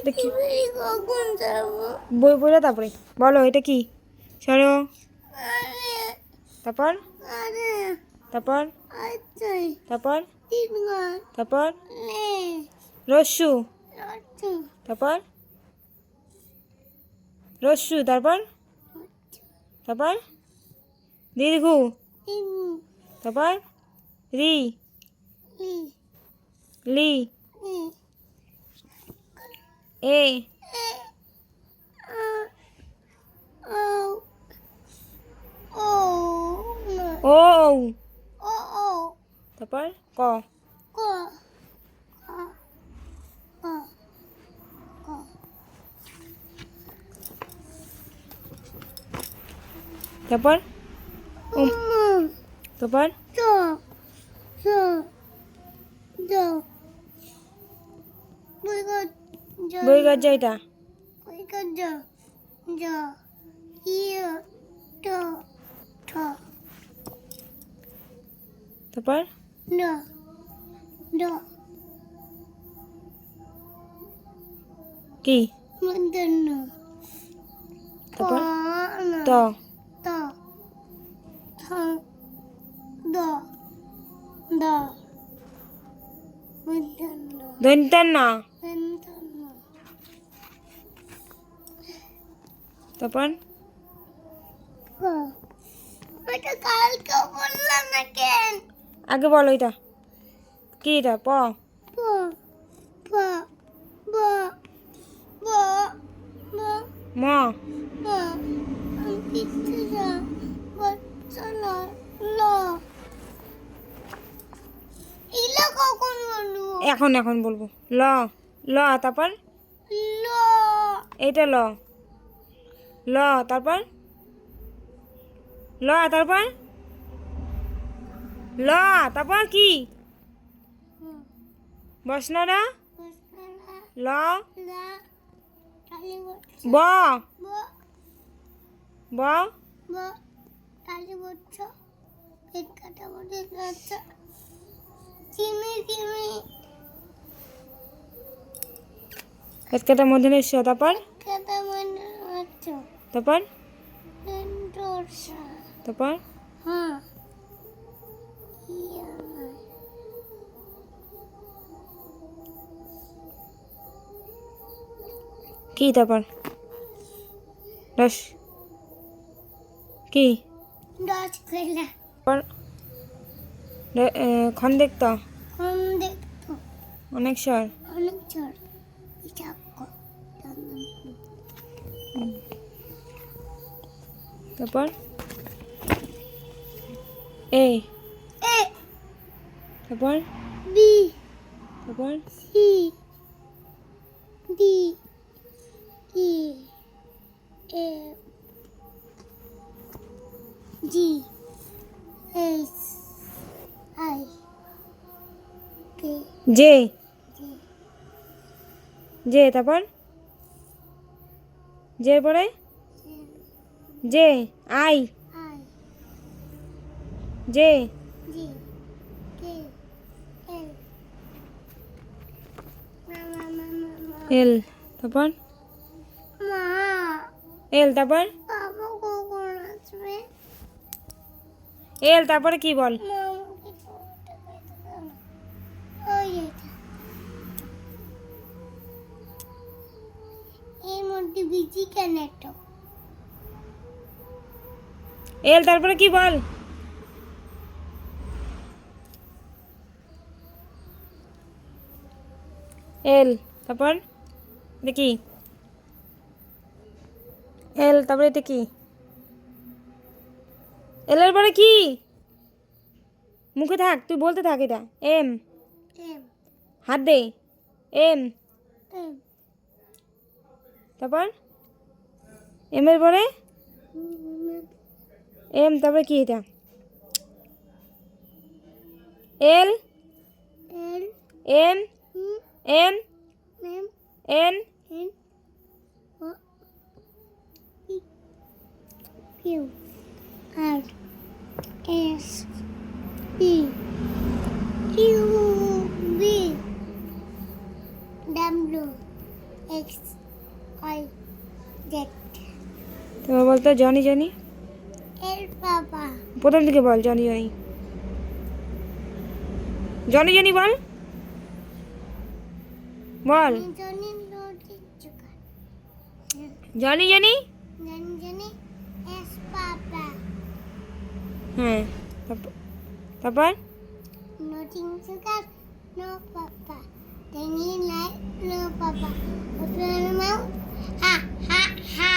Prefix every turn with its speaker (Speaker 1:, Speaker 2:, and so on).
Speaker 1: দেখি
Speaker 2: কখন যাবো?
Speaker 1: বই বলে তারপরে বলো এটা কি? সরো।
Speaker 2: আরে
Speaker 1: তারপর
Speaker 2: আরে
Speaker 1: তারপর
Speaker 2: আচ্ছা
Speaker 1: তারপর
Speaker 2: তিন ঘর
Speaker 1: তারপর
Speaker 2: নে
Speaker 1: রস্যু
Speaker 2: আচ্ছা
Speaker 1: তারপর রস্যু তারপর তারপর দীর্ঘ
Speaker 2: তিন
Speaker 1: তারপর রি
Speaker 2: লি
Speaker 1: লি
Speaker 2: নি
Speaker 1: এ
Speaker 2: এ আ ও ও না
Speaker 1: ও
Speaker 2: ও ও
Speaker 1: তারপর ক
Speaker 2: ক খ ক ক
Speaker 1: তারপর তারপর
Speaker 2: চ চ জ বই কর জ
Speaker 1: বই গজ্জা এটা
Speaker 2: বই কর জ জ ইয় ট ঠ
Speaker 1: তারপর
Speaker 2: ড ড
Speaker 1: কি
Speaker 2: মদন্ন প
Speaker 1: তারপর
Speaker 2: না
Speaker 1: ত
Speaker 2: ত থ দ দ মদন্ন
Speaker 1: দন্তান্ন
Speaker 2: মদন্ন
Speaker 1: তারপর
Speaker 2: প ওটা কালকে বললাম না কেন
Speaker 1: আগে বলো এটা কি এটা প
Speaker 2: প প ব ব ব
Speaker 1: ম
Speaker 2: ম পিতরা বৎসলা ল ইলা কখন বলবো
Speaker 1: এখন এখন বলবো ল ল তারপর
Speaker 2: ল
Speaker 1: এইটা ল ল তারপর ল তারপর ল তারপর কি বসনারা
Speaker 2: বৎসলা
Speaker 1: ল
Speaker 2: লা কালী বৎস
Speaker 1: ব
Speaker 2: ব
Speaker 1: ব
Speaker 2: ব কালী বৎস পেট কাটা বটে আচ্ছা চিমি চিমি
Speaker 1: পেটকাটা মধ্যে তারপর
Speaker 2: কাটা মনে আচ্ছা
Speaker 1: তারপর
Speaker 2: দন্তসা
Speaker 1: তারপর
Speaker 2: হ্যাঁ ইয়া
Speaker 1: কি তারপর দশ কি
Speaker 2: দশ কইলা
Speaker 1: তারপর খন দেখতো
Speaker 2: কম দেখতো
Speaker 1: অনেক স্বর
Speaker 2: অনেক ঝড় হিসাব
Speaker 1: তারপর এ
Speaker 2: এ
Speaker 1: তারপর
Speaker 2: বি
Speaker 1: তারপর
Speaker 2: C D E F G H I K
Speaker 1: J
Speaker 2: G
Speaker 1: J তারপর জে পরে J I
Speaker 2: I
Speaker 1: J
Speaker 2: G K L মামা মামা
Speaker 1: এল তারপর
Speaker 2: মা
Speaker 1: এল তারপর
Speaker 2: বাবা কখন আসবে
Speaker 1: এল তারপরে কি বল
Speaker 2: মামাকে ছোট্ট করে দাও। ওই এটা এর মধ্যে বিজি কেন একটা
Speaker 1: এল তারপরে কি বল এল তারপর দেখি এল তারপরে এটা কি এল এর পরে কি মুখে থাক তুই বলতে থাক এটা এম
Speaker 2: এম
Speaker 1: হাত দে এম
Speaker 2: এম
Speaker 1: তারপর এম এর পরে এম তারপরে কি এটা L
Speaker 2: L
Speaker 1: M M
Speaker 2: M
Speaker 1: N
Speaker 2: N O P Q R S P Q B W X Y Z.
Speaker 1: তারপর বলতো জনি জনি।
Speaker 2: L Papa.
Speaker 1: প্রথম থেকে বল জনি জনি। জনি জনি বল বল
Speaker 2: Johnny Lodi Chuka.
Speaker 1: Johnny Johnny.
Speaker 2: Johnny S Papa.
Speaker 1: হ্যাঁ তারপর
Speaker 2: Nothing sugar, no Papa. Then he like no Papa. Open your mouth. Ha ha ha.